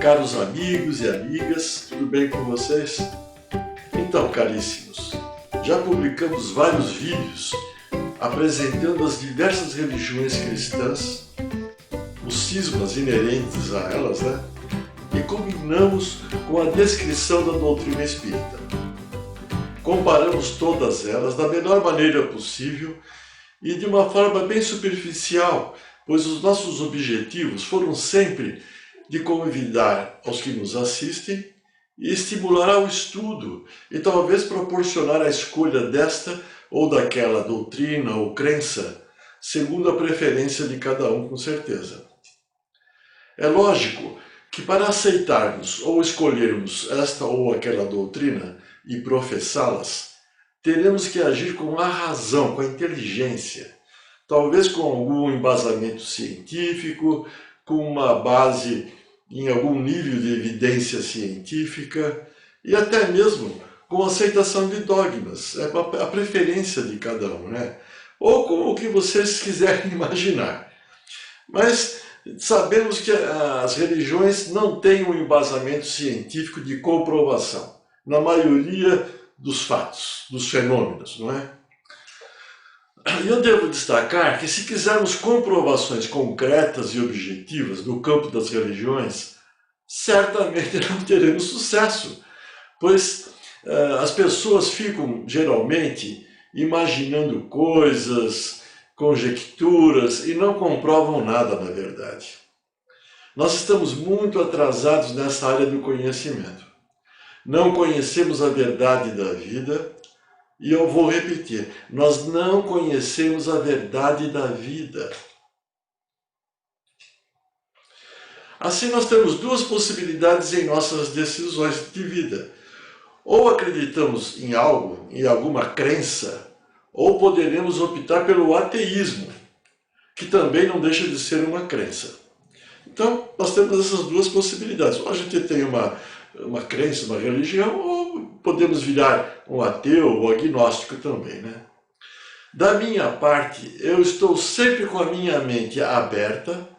caros amigos e amigas, tudo bem com vocês? Então, caríssimos, já publicamos vários vídeos apresentando as diversas religiões cristãs, os cismas inerentes a elas, e combinamos com a descrição da doutrina espírita. Comparamos todas elas da melhor maneira possível e de uma forma bem superficial, pois os nossos objetivos foram sempre de convidar aos que nos assistem e estimular ao estudo e talvez proporcionar a escolha desta ou daquela doutrina ou crença, segundo a preferência de cada um, com certeza. É lógico que para aceitarmos ou escolhermos esta ou aquela doutrina e professá-las, teremos que agir com a razão, com a inteligência, talvez com algum embasamento científico, com uma base em algum nível de evidência científica e até mesmo com aceitação de dogmas, a preferência de cada um, ou com o que vocês quiserem imaginar. Mas sabemos que as religiões não têm um embasamento científico de comprovação, na maioria dos fatos, dos fenômenos, não é? E eu devo destacar que se quisermos comprovações concretas e objetivas no campo das religiões, certamente não teremos sucesso, pois as pessoas ficam geralmente imaginando coisas, conjecturas e não comprovam nada na verdade. Nós estamos muito atrasados nessa área do conhecimento. Não conhecemos a verdade da vida. E eu vou repetir, nós não conhecemos a verdade da vida. Assim nós temos duas possibilidades em nossas decisões de vida. Ou acreditamos em algo, em alguma crença, ou poderemos optar pelo ateísmo, que também não deixa de ser uma crença. Então, nós temos essas duas possibilidades. Ou a gente tem uma crença, uma religião, ou podemos virar um ateu ou agnóstico também, Da minha parte, eu estou sempre com a minha mente aberta,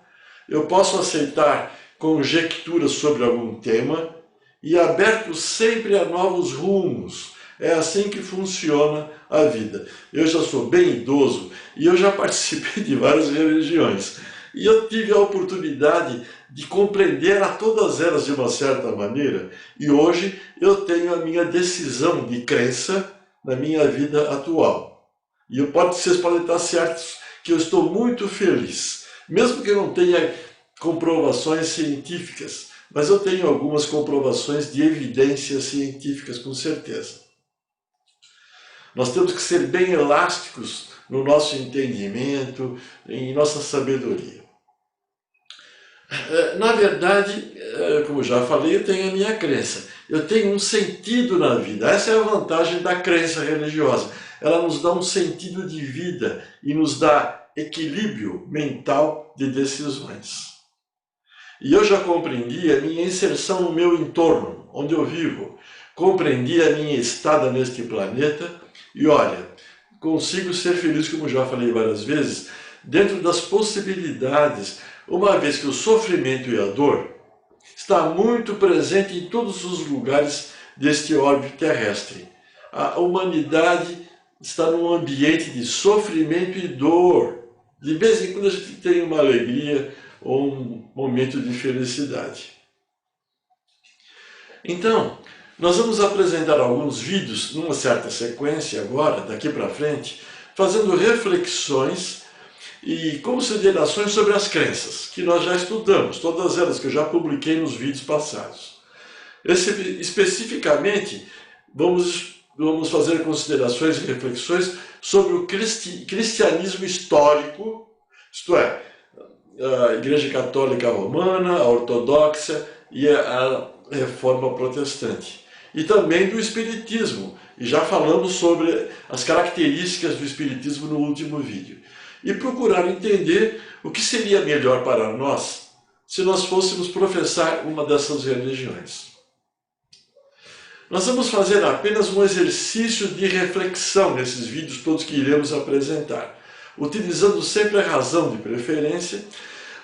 eu posso aceitar conjecturas sobre algum tema e aberto sempre a novos rumos. É assim que funciona a vida. Eu já sou bem idoso e eu já participei de várias religiões. E eu tive a oportunidade de compreender a todas elas de uma certa maneira. E hoje eu tenho a minha decisão de crença na minha vida atual. E vocês podem estar certos que eu estou muito feliz. Mesmo que eu não tenha comprovações científicas, mas eu tenho algumas comprovações de evidências científicas, com certeza. Nós temos que ser bem elásticos no nosso entendimento, em nossa sabedoria. Na verdade, como já falei, eu tenho a minha crença. Eu tenho um sentido na vida. Essa é a vantagem da crença religiosa. Ela nos dá um sentido de vida e nos dá equilíbrio mental de decisões. E eu já compreendi a minha inserção no meu entorno, onde eu vivo. Compreendi a minha estada neste planeta e, olha, consigo ser feliz, como já falei várias vezes, dentro das possibilidades, uma vez que o sofrimento e a dor está muito presente em todos os lugares deste orbe terrestre. A humanidade está num ambiente de sofrimento e dor. De vez em quando a gente tem uma alegria ou um momento de felicidade. Então, nós vamos apresentar alguns vídeos numa certa sequência agora, daqui para frente, fazendo reflexões e considerações sobre as crenças, que nós já estudamos, todas elas que eu já publiquei nos vídeos passados. Especificamente, vamos fazer considerações e reflexões sobre o cristianismo histórico, isto é, a Igreja Católica Romana, a Ortodoxa e a Reforma Protestante. E também do Espiritismo, e já falamos sobre as características do Espiritismo no último vídeo. E procurar entender o que seria melhor para nós se nós fôssemos professar uma dessas religiões. Nós vamos fazer apenas um exercício de reflexão nesses vídeos todos que iremos apresentar, utilizando sempre a razão de preferência,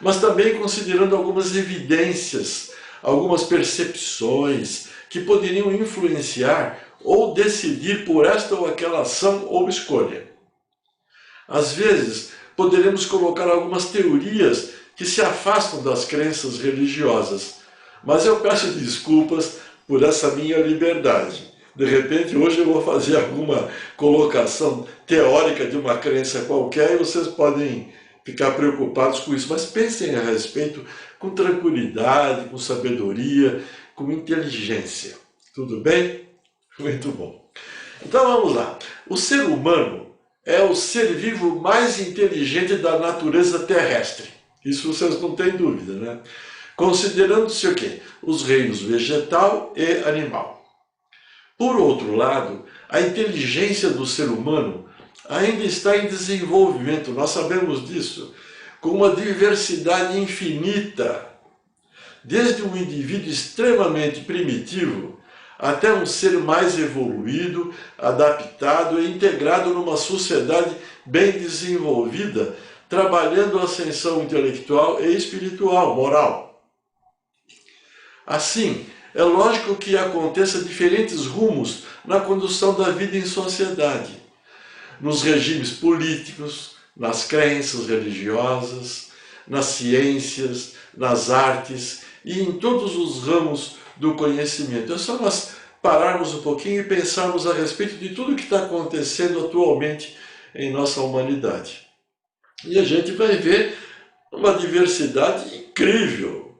mas também considerando algumas evidências algumas percepções que poderiam influenciar ou decidir por esta ou aquela ação ou escolha. Às vezes, poderemos colocar algumas teorias que se afastam das crenças religiosas, mas eu peço desculpas por essa minha liberdade. De repente, hoje eu vou fazer alguma colocação teórica de uma crença qualquer e vocês podem ficar preocupados com isso, mas pensem a respeito com tranquilidade, com sabedoria, com inteligência. Tudo bem? Muito bom. Então vamos lá. O ser humano é o ser vivo mais inteligente da natureza terrestre. Isso vocês não têm dúvida, né? Considerando-se o quê? Os reinos vegetal e animal. Por outro lado, a inteligência do ser humano ainda está em desenvolvimento, nós sabemos disso, com uma diversidade infinita, desde um indivíduo extremamente primitivo até um ser mais evoluído, adaptado e integrado numa sociedade bem desenvolvida, trabalhando a ascensão intelectual e espiritual, moral. Assim, é lógico que aconteça diferentes rumos na condução da vida em sociedade, nos regimes políticos, nas crenças religiosas, nas ciências, nas artes e em todos os ramos do conhecimento. É só nós pararmos um pouquinho e pensarmos a respeito de tudo que está acontecendo atualmente em nossa humanidade. E a gente vai ver uma diversidade incrível.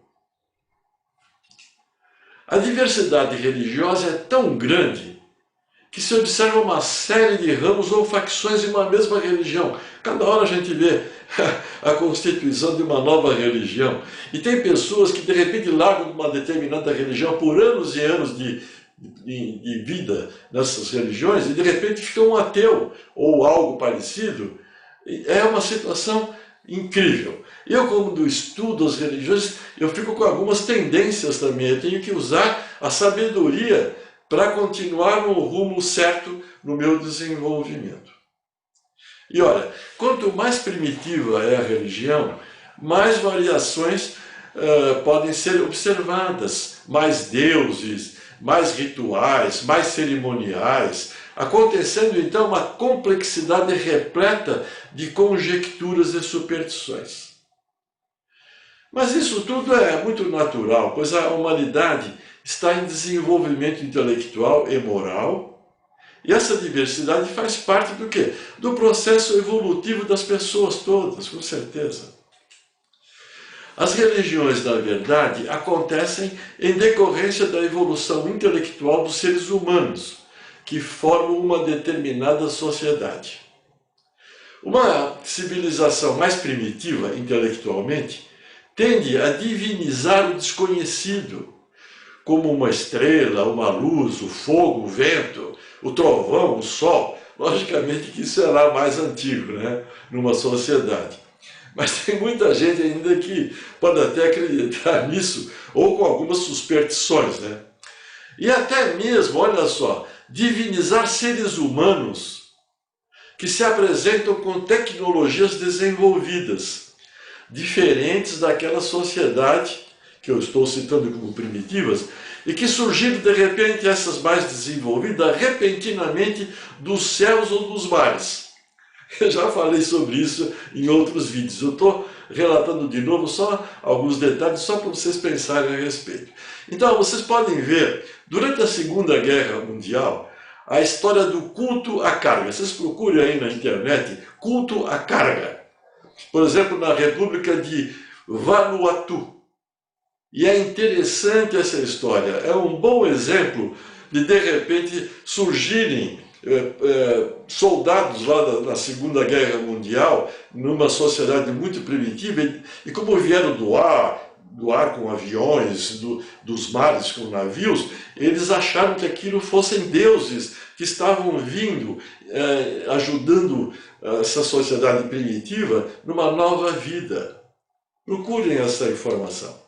A diversidade religiosa é tão grande que se observa uma série de ramos ou facções de uma mesma religião. Cada hora a gente vê a constituição de uma nova religião. E tem pessoas que de repente largam uma determinada religião por anos e anos de vida nessas religiões e de repente ficam um ateu ou algo parecido. É uma situação incrível. Eu, quando estudo as religiões, eu fico com algumas tendências também. Eu tenho que usar a sabedoria para continuar no rumo certo no meu desenvolvimento. E olha, quanto mais primitiva é a religião, mais variações podem ser observadas, mais deuses, mais rituais, mais cerimoniais, acontecendo então uma complexidade repleta de conjecturas e superstições. Mas isso tudo é muito natural, pois a humanidade está em desenvolvimento intelectual e moral, e essa diversidade faz parte do quê? Do processo evolutivo das pessoas todas, com certeza. As religiões, na verdade, acontecem em decorrência da evolução intelectual dos seres humanos, que formam uma determinada sociedade. Uma civilização mais primitiva, intelectualmente, tende a divinizar o desconhecido, como uma estrela, uma luz, o fogo, o vento, o trovão, o sol. Logicamente que isso será mais antigo, né, numa sociedade. Mas tem muita gente ainda que pode até acreditar nisso, ou com algumas superstições, né? E até mesmo, olha só, divinizar seres humanos que se apresentam com tecnologias desenvolvidas, diferentes daquela sociedade que eu estou citando como primitivas, e que surgiram de repente essas mais desenvolvidas, repentinamente dos céus ou dos mares. Eu já falei sobre isso em outros vídeos. Eu estou relatando de novo só alguns detalhes, só para vocês pensarem a respeito. Então, vocês podem ver, durante a Segunda Guerra Mundial, a história do culto à carga. Vocês procurem aí na internet, culto à carga. Por exemplo, na República de Vanuatu. E é interessante essa história. É um bom exemplo de repente, surgirem soldados lá na Segunda Guerra Mundial, numa sociedade muito primitiva, e como vieram do ar com aviões, dos mares com navios, eles acharam que aquilo fossem deuses que estavam vindo, ajudando essa sociedade primitiva numa nova vida. Procurem essa informação.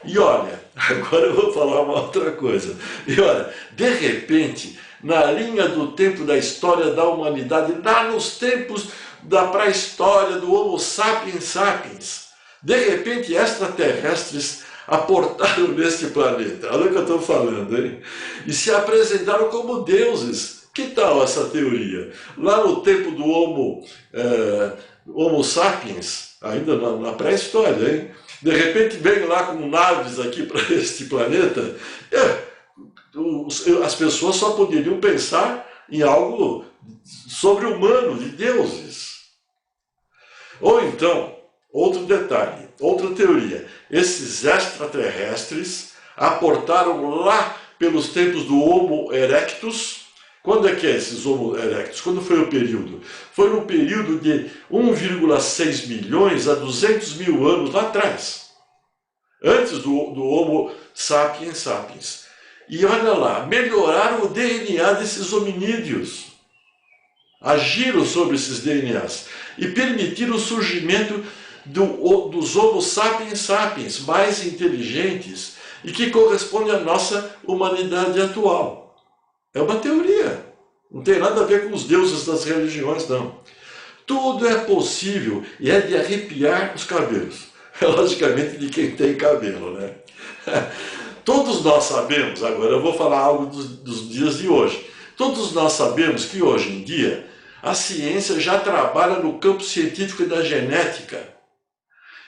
E olha, agora eu vou falar uma outra coisa. E olha, de repente, na linha do tempo da história da humanidade, lá nos tempos da pré-história do Homo sapiens sapiens, De repente, extraterrestres aportaram neste planeta. Olha o que eu estou falando, hein? E se apresentaram como deuses. Que tal essa teoria? Lá no tempo do Homo sapiens, ainda na pré-história, hein? De repente vem lá com naves aqui para este planeta. As pessoas só poderiam pensar em algo sobre-humano, de deuses. Ou então, outro detalhe, outra teoria, esses extraterrestres aportaram lá pelos tempos do Homo erectus. Quando é que é esses Homo erectus? Quando foi o período? Foi no período de 1,6 milhões a 200 mil anos lá atrás, antes do Homo sapiens sapiens. E olha lá, melhoraram o DNA desses hominídeos, agiram sobre esses DNAs e permitiram o surgimento dos Homo sapiens sapiens, mais inteligentes e que correspondem à nossa humanidade atual. É uma teoria, não tem nada a ver com os deuses das religiões, não. Tudo é possível e é de arrepiar os cabelos. Logicamente de quem tem cabelo, né? Todos nós sabemos, agora eu vou falar algo dos dias de hoje. Todos nós sabemos que hoje em dia a ciência já trabalha no campo científico da genética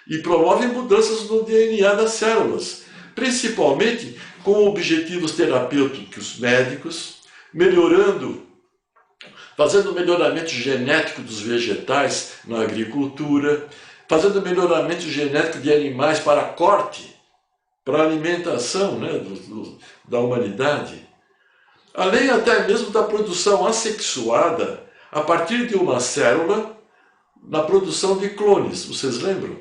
e promove mudanças no DNA das células, principalmente com objetivos terapêuticos médicos, fazendo melhoramento genético dos vegetais na agricultura, fazendo melhoramento genético de animais para corte, para alimentação, né, da humanidade. Além até mesmo da produção assexuada a partir de uma célula na produção de clones, vocês lembram?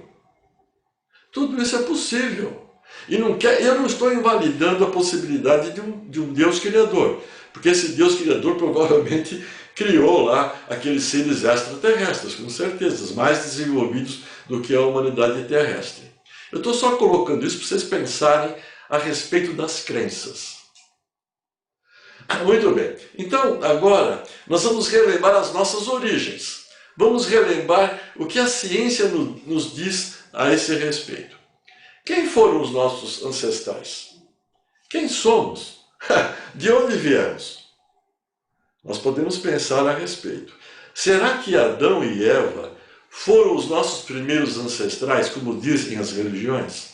Tudo isso é possível. E eu não estou invalidando a possibilidade de um Deus criador, porque esse Deus criador provavelmente criou lá aqueles seres extraterrestres, com certeza, mais desenvolvidos do que a humanidade terrestre. Eu estou só colocando isso para vocês pensarem a respeito das crenças. Muito bem. Então, agora, nós vamos relembrar as nossas origens. Vamos relembrar o que a ciência nos diz a esse respeito. Quem foram os nossos ancestrais? Quem somos? De onde viemos? Nós podemos pensar a respeito. Será que Adão e Eva foram os nossos primeiros ancestrais, como dizem as religiões?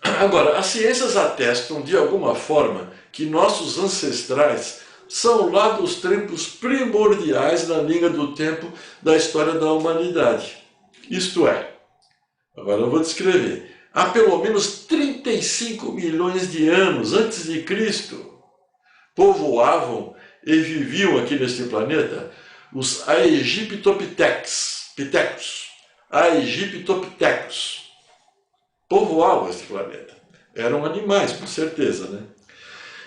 Agora, as ciências atestam de alguma forma que nossos ancestrais são lá dos tempos primordiais na linha do tempo da história da humanidade. Isto é, agora eu vou descrever, há pelo menos 35 milhões de anos antes de Cristo, povoavam e viviam aqui neste planeta os Aegyptopithecus. Aegyptopithecus. Povoavam este planeta. Eram animais, com certeza, né?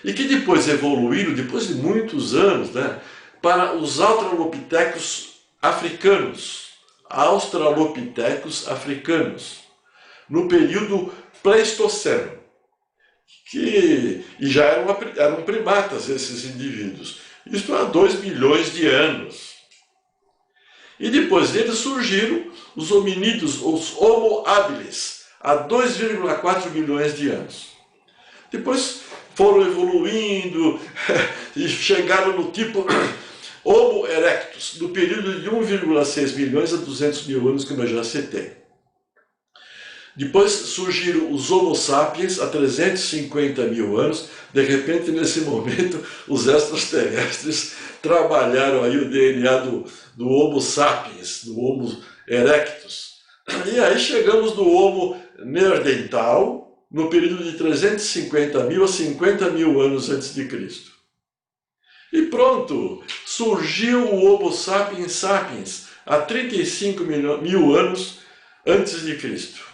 E que depois evoluíram, depois de muitos anos, né, para os Australopithecus africanos. Australopithecus africanos. No período Pleistoceno. E já eram primatas esses indivíduos. Isto há 2 milhões de anos. E depois deles surgiram os hominídeos, os Homo habilis, há 2,4 milhões de anos. Depois foram evoluindo e chegaram no tipo Homo erectus, no período de 1,6 milhões a 200 mil anos, como eu já citei. Depois surgiram os Homo sapiens há 350 mil anos. De repente, nesse momento, os extraterrestres trabalharam aí o DNA do Homo sapiens, do Homo erectus. E aí chegamos no Homo neandertal, no período de 350 mil a 50 mil anos antes de Cristo. E pronto, surgiu o Homo sapiens sapiens há 35 mil anos antes de Cristo.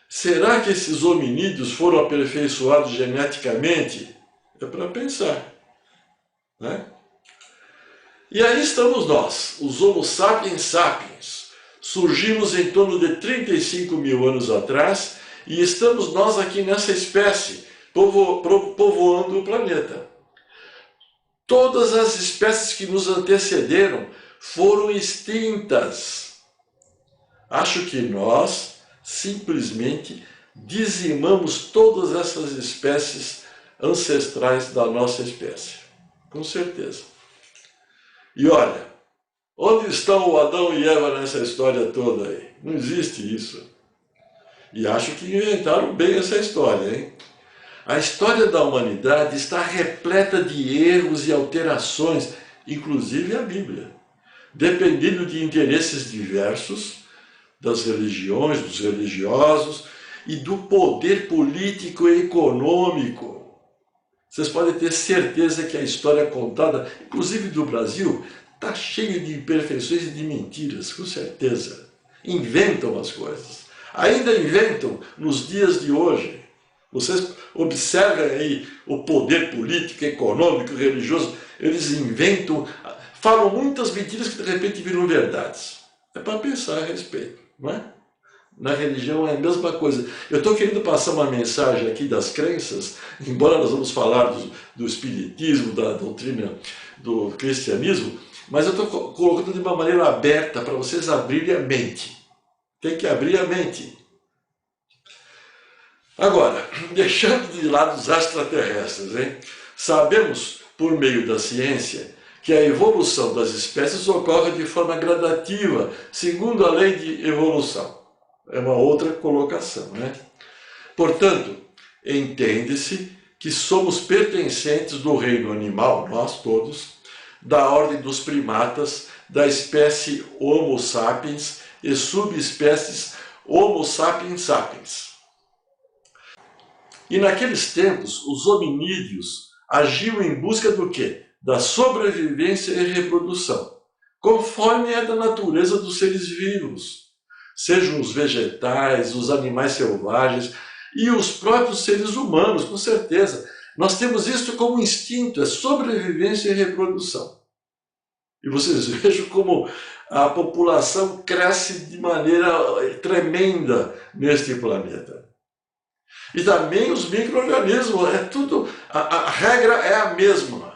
Será que esses hominídeos foram aperfeiçoados geneticamente? É para pensar, né? E aí estamos nós, os Homo sapiens sapiens. Surgimos em torno de 35 mil anos atrás e estamos nós aqui nessa espécie, povoando o planeta. Todas as espécies que nos antecederam foram extintas. Acho que nós simplesmente dizimamos todas essas espécies ancestrais da nossa espécie. Com certeza. E olha, onde estão o Adão e Eva nessa história toda aí? Não existe isso. E acho que inventaram bem essa história, hein? A história da humanidade está repleta de erros e alterações, inclusive a Bíblia, dependendo de interesses diversos, das religiões, dos religiosos e do poder político e econômico. Vocês podem ter certeza que a história contada, inclusive do Brasil, está cheia de imperfeições e de mentiras, com certeza. Inventam as coisas. Ainda inventam nos dias de hoje. Vocês observem aí o poder político, econômico, religioso, eles inventam, falam muitas mentiras que de repente viram verdades. É para pensar a respeito, não é? Na religião é a mesma coisa. Eu estou querendo passar uma mensagem aqui das crenças, embora nós vamos falar do espiritismo, da doutrina do cristianismo, mas eu estou colocando de uma maneira aberta para vocês abrirem a mente. Tem que abrir a mente. Agora, deixando de lado os extraterrestres, hein? Sabemos, por meio da ciência, que a evolução das espécies ocorre de forma gradativa, segundo a lei de evolução. É uma outra colocação, né? Portanto, entende-se que somos pertencentes do reino animal, nós todos, da ordem dos primatas, da espécie Homo sapiens e subespécies Homo sapiens sapiens. E naqueles tempos, os hominídeos agiam em busca do quê? Da sobrevivência e reprodução, conforme é da natureza dos seres vivos, sejam os vegetais, os animais selvagens e os próprios seres humanos, com certeza. Nós temos isso como instinto, é sobrevivência e reprodução. E vocês vejam como a população cresce de maneira tremenda neste planeta. E também os micro-organismos, é tudo, a regra é a mesma.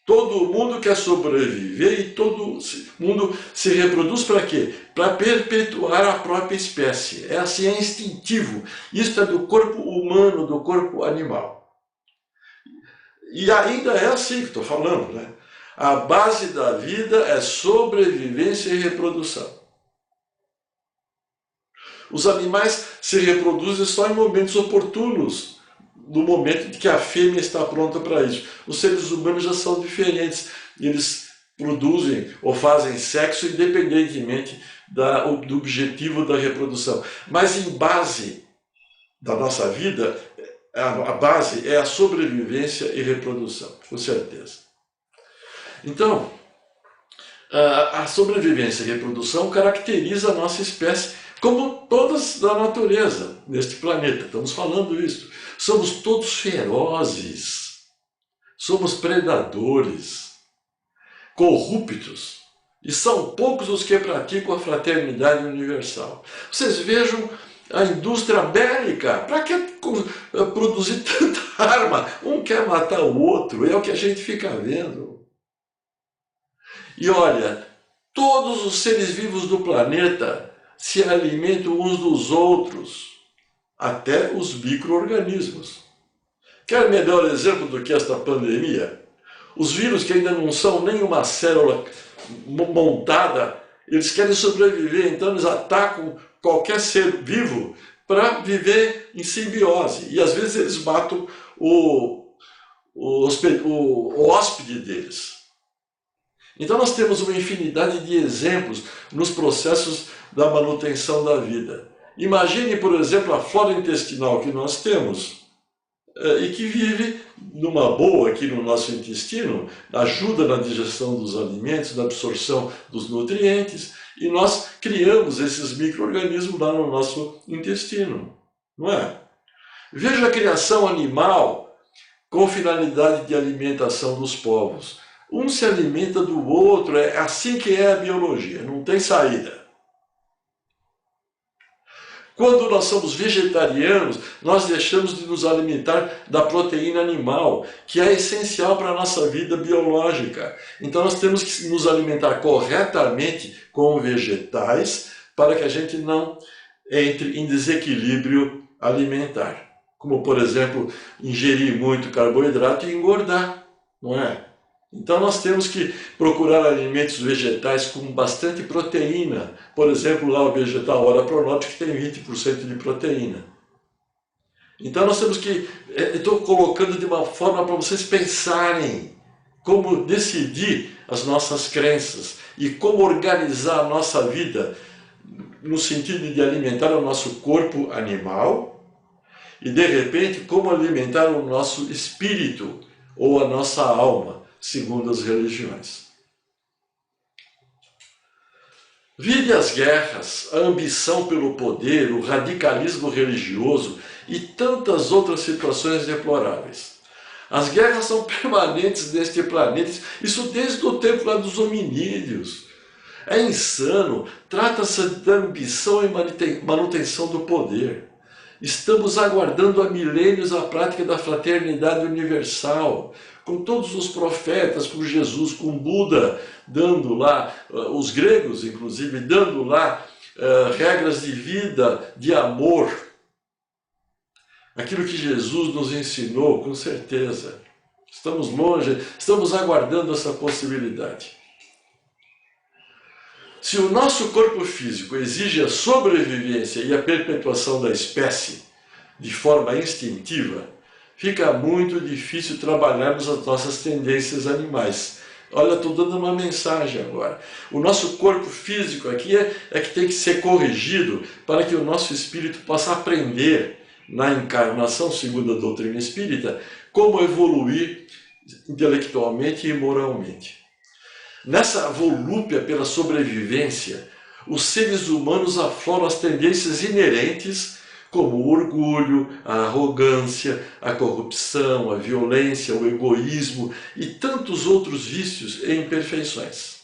Todo mundo quer sobreviver e todo mundo se reproduz para quê? Para perpetuar a própria espécie. É assim, é instintivo. Isso é do corpo humano, do corpo animal. E ainda é assim que estou falando, né? A base da vida é sobrevivência e reprodução. Os animais se reproduzem só em momentos oportunos, no momento em que a fêmea está pronta para isso. Os seres humanos já são diferentes, eles produzem ou fazem sexo independentemente do objetivo da reprodução. Mas em base da nossa vida, a base é a sobrevivência e reprodução, com certeza. Então, a sobrevivência e reprodução caracteriza a nossa espécie, como todas da natureza neste planeta. Estamos falando isso. Somos todos ferozes, somos predadores, corruptos, e são poucos os que praticam a fraternidade universal. Vocês vejam a indústria bélica. Para que produzir tanta arma? Um quer matar o outro, é o que a gente fica vendo. E olha, todos os seres vivos do planeta se alimentam uns dos outros, até os micro-organismos. Quer melhor exemplo do que esta pandemia? Os vírus que ainda não são nem uma célula montada, eles querem sobreviver, então eles atacam qualquer ser vivo para viver em simbiose. E às vezes eles matam o hóspede deles. Então nós temos uma infinidade de exemplos nos processos da manutenção da vida. Imagine, por exemplo, a flora intestinal que nós temos e que vive numa boa aqui no nosso intestino, ajuda na digestão dos alimentos, na absorção dos nutrientes, e nós criamos esses micro-organismos lá no nosso intestino, não é? Veja a criação animal com finalidade de alimentação dos povos. Um se alimenta do outro, é assim que é a biologia, não tem saída. Quando nós somos vegetarianos, nós deixamos de nos alimentar da proteína animal, que é essencial para a nossa vida biológica. Então nós temos que nos alimentar corretamente com vegetais para que a gente não entre em desequilíbrio alimentar. Como, por exemplo, ingerir muito carboidrato e engordar, não é? Então nós temos que procurar alimentos vegetais com bastante proteína. Por exemplo, lá o vegetal Ora Pronótico que tem 20% de proteína. Então nós temos que... Estou colocando de uma forma para vocês pensarem como decidir as nossas crenças e como organizar a nossa vida no sentido de alimentar o nosso corpo animal e, de repente, como alimentar o nosso espírito ou a nossa alma, segundo as religiões. Vide as guerras, a ambição pelo poder, o radicalismo religioso e tantas outras situações deploráveis. As guerras são permanentes neste planeta, isso desde o tempo lá dos hominídeos. É insano, trata-se da ambição e manutenção do poder. Estamos aguardando há milênios a prática da fraternidade universal, com todos os profetas, com Jesus, com Buda, dando lá, os gregos inclusive, dando lá regras de vida, de amor. Aquilo que Jesus nos ensinou, com certeza. Estamos longe, estamos aguardando essa possibilidade. Se o nosso corpo físico exige a sobrevivência e a perpetuação da espécie de forma instintiva, fica muito difícil trabalharmos as nossas tendências animais. Olha, estou dando uma mensagem agora. O nosso corpo físico aqui é que tem que ser corrigido para que o nosso espírito possa aprender na encarnação, segundo a doutrina espírita, como evoluir intelectualmente e moralmente. Nessa volúpia pela sobrevivência, os seres humanos afloram as tendências inerentes, como o orgulho, a arrogância, a corrupção, a violência, o egoísmo e tantos outros vícios e imperfeições.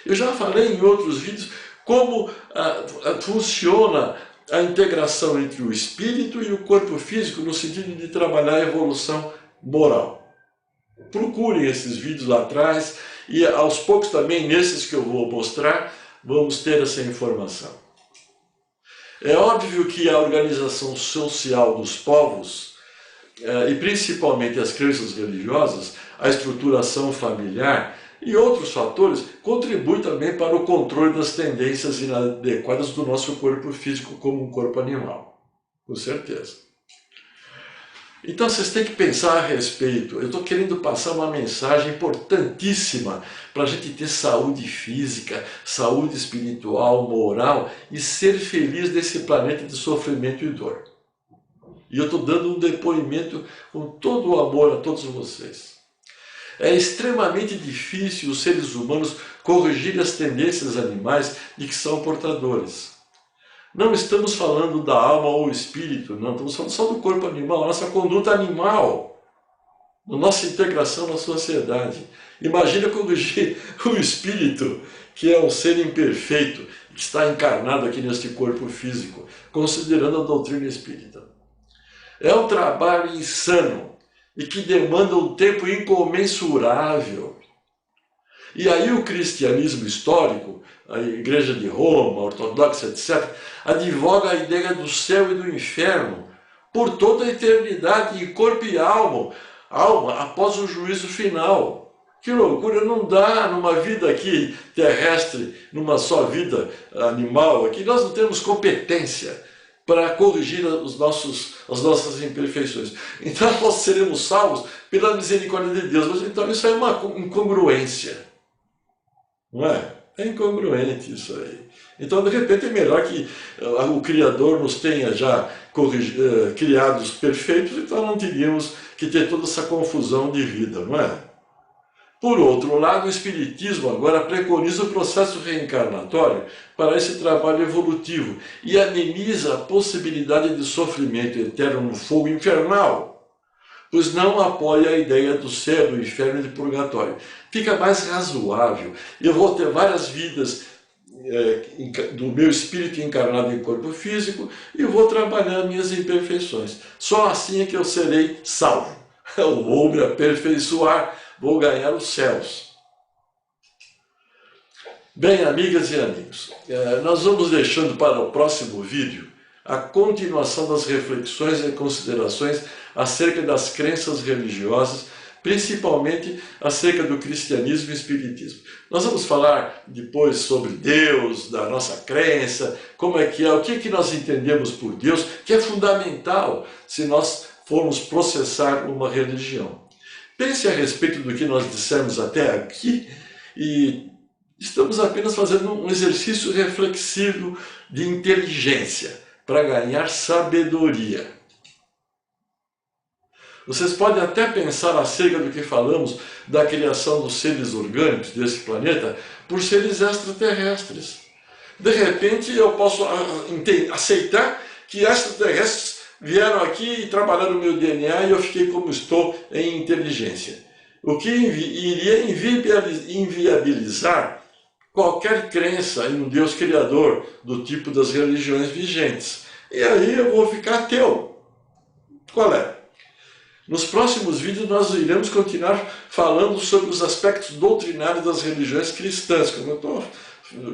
Eu já falei em outros vídeos como funciona a integração entre o espírito e o corpo físico no sentido de trabalhar a evolução moral. Procurem esses vídeos lá atrás e aos poucos também nesses que eu vou mostrar, vamos ter essa informação. É óbvio que a organização social dos povos, e principalmente as crenças religiosas, a estruturação familiar e outros fatores, contribuem também para o controle das tendências inadequadas do nosso corpo físico como um corpo animal. Com certeza. Então vocês têm que pensar a respeito. Eu estou querendo passar uma mensagem importantíssima para a gente ter saúde física, saúde espiritual, moral e ser feliz nesse planeta de sofrimento e dor. E eu estou dando um depoimento com todo o amor a todos vocês. É extremamente difícil os seres humanos corrigirem as tendências animais de que são portadores. Não estamos falando da alma ou espírito, não, estamos falando só do corpo animal, a nossa conduta animal, a nossa integração na sociedade. Imagina corrigir o espírito, que é um ser imperfeito, que está encarnado aqui neste corpo físico, considerando a doutrina espírita. É um trabalho insano e que demanda um tempo incomensurável. E aí o cristianismo histórico, a Igreja de Roma, a ortodoxa, etc., advoga a ideia do céu e do inferno por toda a eternidade, em corpo e alma após o juízo final. Que loucura, não dá numa vida aqui terrestre, numa só vida animal, aqui nós não temos competência para corrigir as nossas imperfeições. Então nós seremos salvos pela misericórdia de Deus, mas então isso é uma incongruência, não é? É incongruente isso aí. Então, de repente, é melhor que o Criador nos tenha já criados perfeitos, então não teríamos que ter toda essa confusão de vida, não é? Por outro lado, o Espiritismo agora preconiza o processo reencarnatório para esse trabalho evolutivo e ameniza a possibilidade de sofrimento eterno no fogo infernal, pois não apoia a ideia do céu, do inferno e do purgatório. Fica mais razoável. Eu vou ter várias vidas do meu espírito encarnado em corpo físico e vou trabalhar minhas imperfeições. Só assim é que eu serei salvo. Eu vou me aperfeiçoar, vou ganhar os céus. Bem, amigas e amigos, nós vamos deixando para o próximo vídeo a continuação das reflexões e considerações acerca das crenças religiosas, principalmente acerca do cristianismo e espiritismo. Nós vamos falar depois sobre Deus, da nossa crença, como é, o que nós entendemos por Deus, que é fundamental se nós formos processar uma religião. Pense a respeito do que nós dissemos até aqui e estamos apenas fazendo um exercício reflexivo de inteligência para ganhar sabedoria. Vocês podem até pensar acerca do que falamos da criação dos seres orgânicos desse planeta por seres extraterrestres. De repente eu posso aceitar que extraterrestres vieram aqui e trabalharam no meu DNA e eu fiquei como estou em inteligência. O que iria inviabilizar qualquer crença em um Deus criador do tipo das religiões vigentes. E aí eu vou ficar ateu. Qual é? Nos próximos vídeos nós iremos continuar falando sobre os aspectos doutrinários das religiões cristãs, como eu estou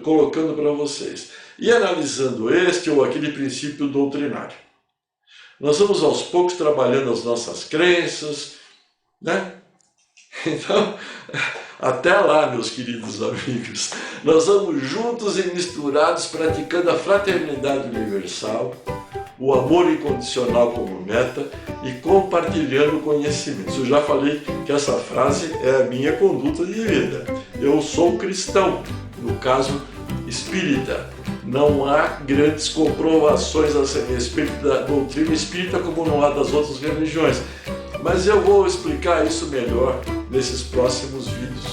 colocando para vocês, e analisando este ou aquele princípio doutrinário. Nós vamos aos poucos trabalhando as nossas crenças, né? Então, até lá, meus queridos amigos, nós vamos juntos e misturados praticando a fraternidade universal, o amor incondicional como meta e compartilhando conhecimentos. Eu já falei que essa frase é a minha conduta de vida. Eu sou cristão, no caso espírita. Não há grandes comprovações a respeito da doutrina espírita como não há das outras religiões. Mas eu vou explicar isso melhor nesses próximos vídeos,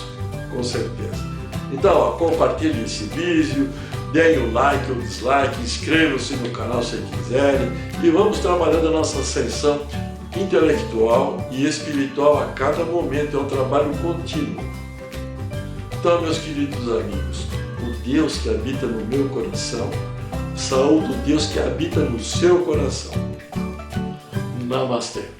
com certeza. Então, compartilhe esse vídeo, deem o like ou dislike, inscrevam-se no canal se quiserem e vamos trabalhando a nossa ascensão intelectual e espiritual a cada momento. É um trabalho contínuo. Então, meus queridos amigos, o Deus que habita no meu coração, saúde o Deus que habita no seu coração. Namastê.